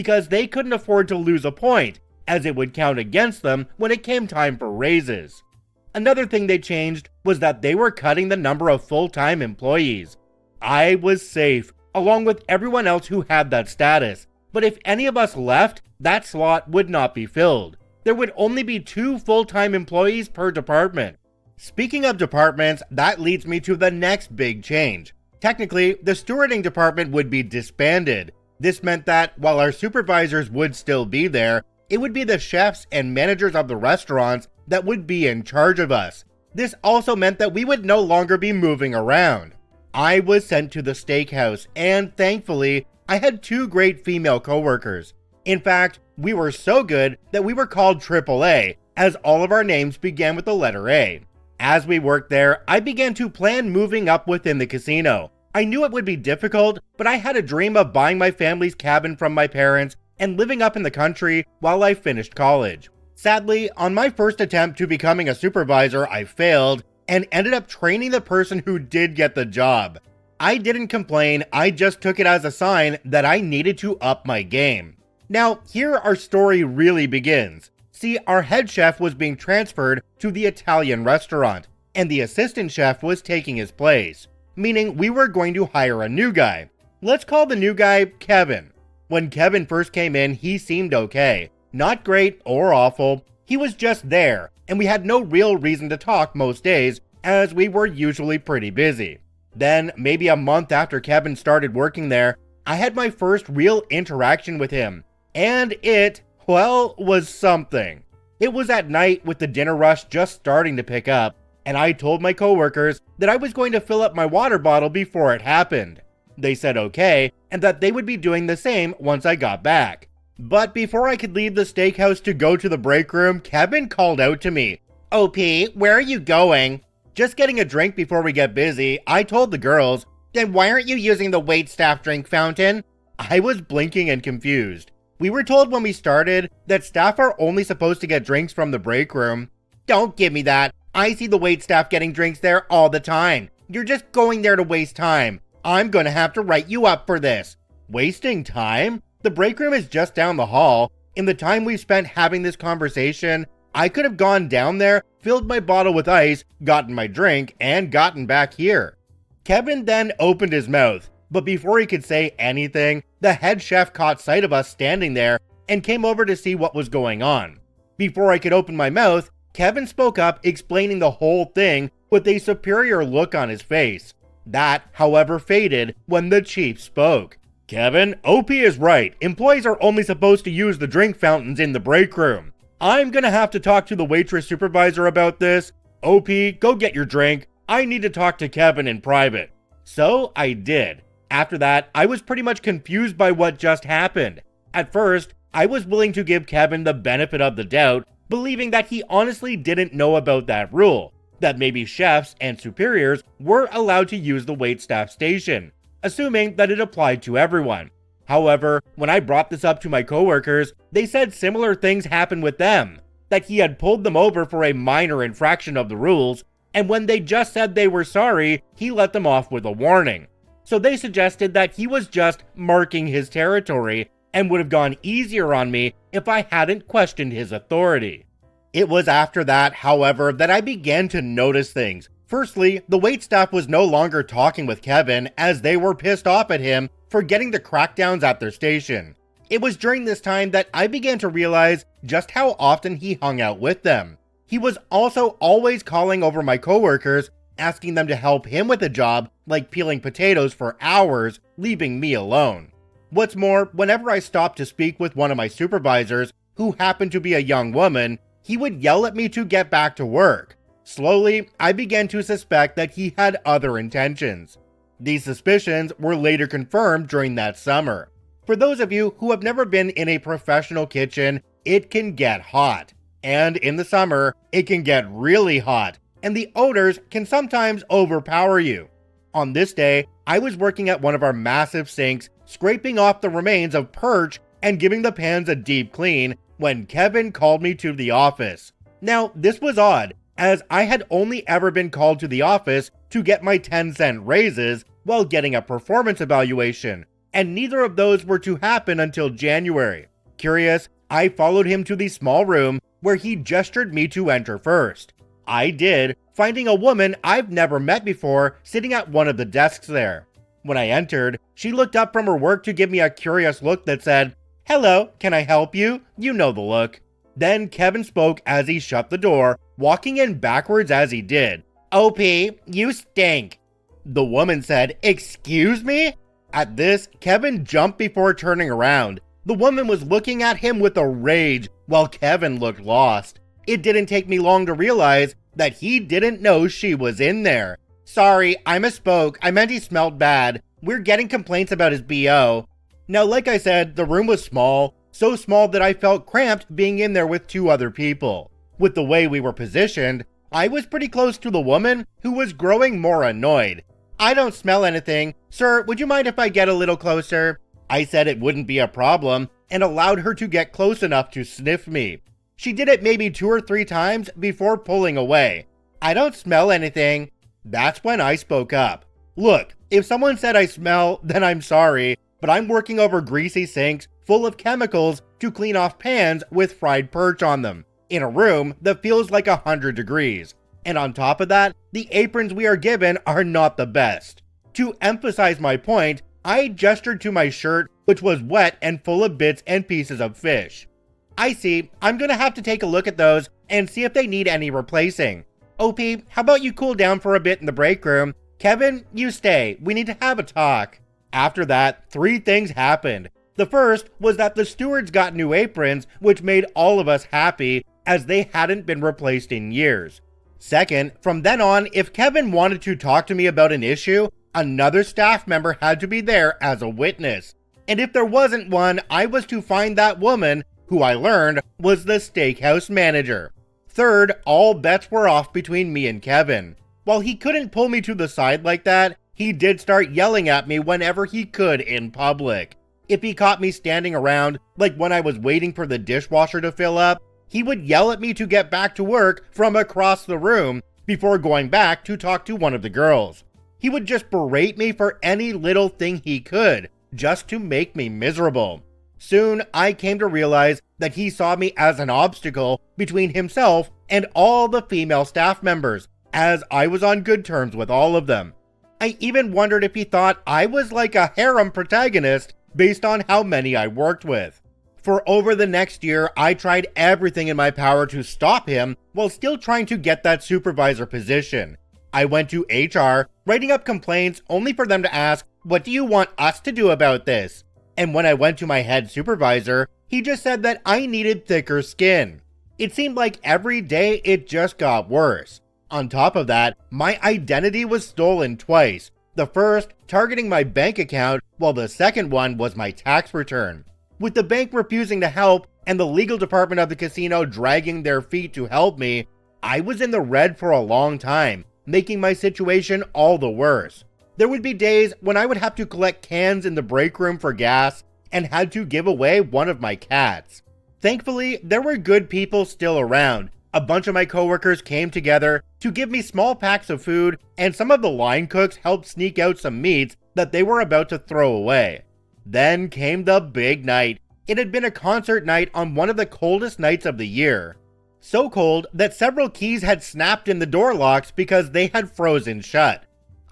because they couldn't afford to lose a point, as it would count against them when it came time for raises. Another thing they changed was that they were cutting the number of full-time employees. I was safe, along with everyone else who had that status, but if any of us left, that slot would not be filled. There would only be 2 full-time employees per department. Speaking of departments, that leads me to the next big change. Technically, the stewarding department would be disbanded. This meant that, while our supervisors would still be there, it would be the chefs and managers of the restaurants that would be in charge of us. This also meant that we would no longer be moving around. I was sent to the steakhouse, and thankfully, I had 2 great female coworkers. In fact, we were so good that we were called AAA, as all of our names began with the letter A. As we worked there, I began to plan moving up within the casino. I knew it would be difficult, but I had a dream of buying my family's cabin from my parents and living up in the country while I finished college. Sadly, on my first attempt to becoming a supervisor, I failed and ended up training the person who did get the job. I didn't complain, I just took it as a sign that I needed to up my game. Now, here our story really begins. See, our head chef was being transferred to the Italian restaurant, and the assistant chef was taking his place, meaning we were going to hire a new guy. Let's call the new guy Kevin. When Kevin first came in, he seemed okay. Not great or awful, he was just there, and we had no real reason to talk most days, as we were usually pretty busy. Then, maybe a month after Kevin started working there, I had my first real interaction with him, and it, well, was something. It was at night with the dinner rush just starting to pick up, and I told my coworkers that I was going to fill up my water bottle before it happened. They said okay, and that they would be doing the same once I got back. But before I could leave the steakhouse to go to the break room, Kevin called out to me, "OP, where are you going?" Just getting a drink before we get busy, I told the girls, "Then why aren't you using the waitstaff drink fountain?" I was blinking and confused. We were told when we started that staff are only supposed to get drinks from the break room. Don't give me that. I see the waitstaff getting drinks there all the time. You're just going there to waste time. I'm gonna have to write you up for this. Wasting time? The break room is just down the hall. In the time we've spent having this conversation, I could have gone down there, filled my bottle with ice, gotten my drink, and gotten back here. Kevin then opened his mouth, but before he could say anything, the head chef caught sight of us standing there and came over to see what was going on. Before I could open my mouth, Kevin spoke up, explaining the whole thing with a superior look on his face. That, however, faded when the chief spoke. "Kevin, OP is right. Employees are only supposed to use the drink fountains in the break room. I'm gonna have to talk to the waitress supervisor about this. OP, go get your drink. I need to talk to Kevin in private." So I did. After that, I was pretty much confused by what just happened. At first, I was willing to give Kevin the benefit of the doubt, believing that he honestly didn't know about that rule, that maybe chefs and superiors were allowed to use the waitstaff station, assuming that it applied to everyone. However, when I brought this up to my coworkers, they said similar things happened with them, that he had pulled them over for a minor infraction of the rules, and when they just said they were sorry, he let them off with a warning. So they suggested that he was just marking his territory and would have gone easier on me if I hadn't questioned his authority. It was after that, however, that I began to notice things. Firstly, the waitstaff was no longer talking with Kevin, as they were pissed off at him for getting the crackdowns at their station. It was during this time that I began to realize just how often he hung out with them. He was also always calling over my coworkers, asking them to help him with a job like peeling potatoes for hours, leaving me alone. What's more, whenever I stopped to speak with one of my supervisors, who happened to be a young woman, he would yell at me to get back to work. Slowly, I began to suspect that he had other intentions. These suspicions were later confirmed during that summer. For those of you who have never been in a professional kitchen, it can get hot. And in the summer, it can get really hot, and the odors can sometimes overpower you. On this day, I was working at one of our massive sinks, scraping off the remains of perch and giving the pans a deep clean when Kevin called me to the office. Now, this was odd, as I had only ever been called to the office to get my 10-cent raises while getting a performance evaluation, and neither of those were to happen until January. Curious, I followed him to the small room where he gestured me to enter first. I did, finding a woman I've never met before sitting at one of the desks there. When I entered, she looked up from her work to give me a curious look that said, "Hello, can I help you?" You know the look. Then Kevin spoke as he shut the door, walking in backwards as he did. "OP, you stink." The woman said, "Excuse me?" At this, Kevin jumped before turning around. The woman was looking at him with a rage, while Kevin looked lost. It didn't take me long to realize that he didn't know she was in there. "Sorry, I misspoke. I meant he smelled bad. We're getting complaints about his BO." Now, like I said, the room was small, so small that I felt cramped being in there with two other people. With the way we were positioned, I was pretty close to the woman, who was growing more annoyed. "I don't smell anything. Sir, would you mind if I get a little closer?" I said it wouldn't be a problem, and allowed her to get close enough to sniff me. She did it maybe 2 or 3 times before pulling away. "I don't smell anything." That's when I spoke up. "Look, if someone said I smell, then I'm sorry, but I'm working over greasy sinks full of chemicals to clean off pans with fried perch on them, in a room that feels like 100 degrees. And on top of that, the aprons we are given are not the best." To emphasize my point, I gestured to my shirt, which was wet and full of bits and pieces of fish. "I see. I'm gonna have to take a look at those and see if they need any replacing. OP, how about you cool down for a bit in the break room? Kevin, you stay. We need to have a talk." After that, 3 things happened. The first was that the stewards got new aprons, which made all of us happy, as they hadn't been replaced in years. Second, from then on, if Kevin wanted to talk to me about an issue, another staff member had to be there as a witness. And if there wasn't one, I was to find that woman, who I learned was the steakhouse manager. Third, all bets were off between me and Kevin. While he couldn't pull me to the side like that, he did start yelling at me whenever he could in public. If he caught me standing around, like when I was waiting for the dishwasher to fill up, he would yell at me to get back to work from across the room before going back to talk to one of the girls. He would just berate me for any little thing he could, just to make me miserable. Soon, I came to realize that he saw me as an obstacle between himself and all the female staff members, as I was on good terms with all of them. I even wondered if he thought I was like a harem protagonist based on how many I worked with. For over the next year, I tried everything in my power to stop him while still trying to get that supervisor position. I went to HR, writing up complaints only for them to ask, "What do you want us to do about this?" And when I went to my head supervisor, he just said that I needed thicker skin. It seemed like every day it just got worse. On top of that, my identity was stolen twice. The first, targeting my bank account, while the second one was my tax return. With the bank refusing to help and the legal department of the casino dragging their feet to help me, I was in the red for a long time, making my situation all the worse. There would be days when I would have to collect cans in the break room for gas and had to give away one of my cats. Thankfully, there were good people still around. A bunch of my coworkers came together to give me small packs of food, and some of the line cooks helped sneak out some meats that they were about to throw away. Then came the big night. It had been a concert night on one of the coldest nights of the year. So cold that several keys had snapped in the door locks because they had frozen shut.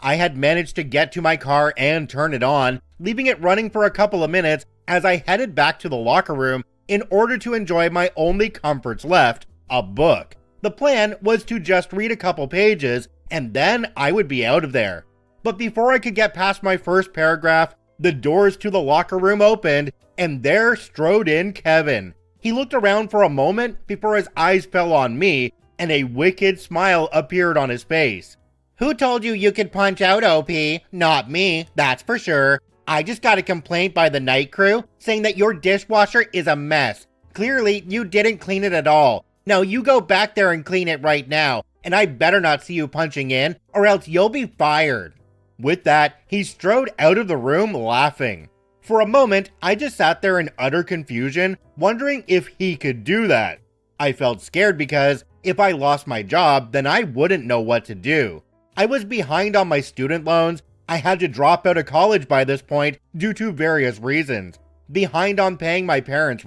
I had managed to get to my car and turn it on, leaving it running for a couple of minutes as I headed back to the locker room in order to enjoy my only comforts left, a book. The plan was to just read a couple pages and then I would be out of there. But before I could get past my first paragraph, the doors to the locker room opened and there strode in Kevin. He looked around for a moment before his eyes fell on me and a wicked smile appeared on his face. "Who told you you could punch out, OP? Not me, that's for sure. I just got a complaint by the night crew saying that your dishwasher is a mess. Clearly, you didn't clean it at all. Now you go back there and clean it right now, and I better not see you punching in, or else you'll be fired." With that, he strode out of the room laughing. For a moment, I just sat there in utter confusion, wondering if he could do that. I felt scared because if I lost my job, then I wouldn't know what to do. I was behind on my student loans, I had to drop out of college by this point due to various reasons. Behind on paying my parents'